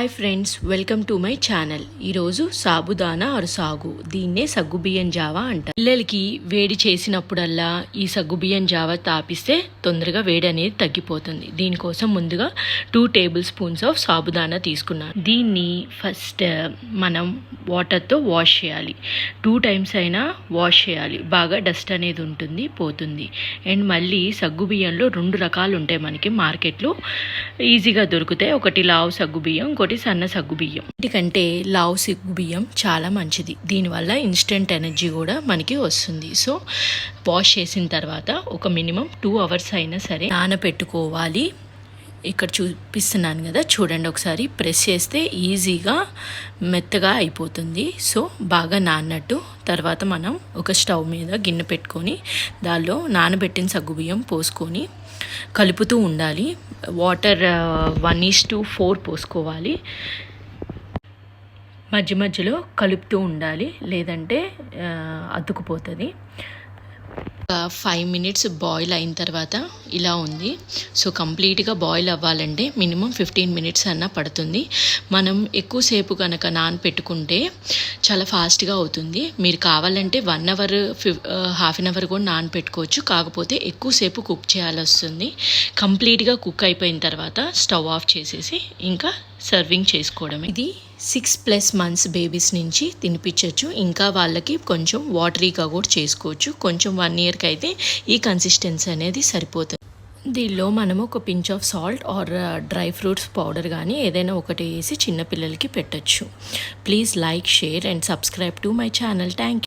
Hi friends, welcome to my channel. ఈరోజు సాబుదానా ఆరు సాగు, దీన్నే సగ్గుబియ్యం జావా అంటారు. పిల్లలకి వేడి చేసినప్పుడల్లా ఈ సగ్గుబియ్యం జావా తాపిస్తే తొందరగా వేడి అనేది తగ్గిపోతుంది. దీనికోసం ముందుగా 2 టేబుల్ స్పూన్స్ ఆఫ్ సాబుదానా తీసుకున్నాను. దీన్ని ఫస్ట్ మనం వాటర్తో వాష్ చేయాలి. 2 టైమ్స్ అయినా వాష్ చేయాలి. బాగా డస్ట్ అనేది ఉంటుంది, పోతుంది. అండ్ మళ్ళీ సగ్గుబియ్యంలో 2 రకాలు ఉంటాయి మనకి మార్కెట్లో, ఈజీగా దొరుకుతాయి. ఒకటి లావు సగ్గుబియ్యం, ఇంకోటి సన్న సగ్గుబియ్యం. ఎందుకంటే లావు సగ్గుబియ్యం చాలా మంచిది. దీనివల్ల ఇన్స్టెంట్ ఎనర్జీ కూడా మనకి వస్తుంది. సో వాష్ చేసిన తర్వాత ఒక మినిమం 2 అవర్స్ అయినా సరే నానబెట్టుకోవాలి. ఇక్కడ చూపిస్తున్నాను కదా, చూడండి ఒకసారి. ప్రెస్ చేస్తే ఈజీగా మెత్తగా అయిపోతుంది. సో బాగా నాన్నట్టు తర్వాత మనం ఒక స్టవ్ మీద గిన్నె పెట్టుకొని దానిలో నానబెట్టిన సగ్గుబియ్యం పోసుకొని కలుపుతూ ఉండాలి. వాటర్ 1:4 పోసుకోవాలి. మధ్య మధ్యలో కలుపుతూ ఉండాలి, లేదంటే అతుకుపోతుంది. 5 మినిట్స్ బాయిల్ అయిన తర్వాత ఇలా ఉంది. సో కంప్లీట్గా బాయిల్ అవ్వాలంటే మినిమం 15 మినిట్స్ అన్నా పడుతుంది. మనం ఎక్కువసేపు కనుక నానపెట్టుకుంటే చాలా ఫాస్ట్గా అవుతుంది. మీరు కావాలంటే 1 అవర్ హాఫ్ అన్ అవర్ కూడా నానపెట్టుకోవచ్చు. కాకపోతే ఎక్కువసేపు కుక్ చేయాల్సి వస్తుంది. కంప్లీట్గా కుక్ అయిపోయిన తర్వాత స్టవ్ ఆఫ్ చేసేసి ఇంకా సర్వింగ్ చేసుకోవడం. ఇది 6+ మంత్స్ బేబీస్ నుంచి తినిపించవచ్చు. ఇంకా వాళ్ళకి కొంచెం వాటరీగా కూడా చేసుకోవచ్చు. కొంచెం 1 ఇయర్కి అయితే ఈ కన్సిస్టెన్సీ అనేది సరిపోతుంది. దీనిలో మనము ఒక pinch of salt or dry fruits powder కానీ ఏదైనా ఒకటి వేసి చిన్నపిల్లలకి పెట్టచ్చు. Please like, share and subscribe to my channel. Thank you.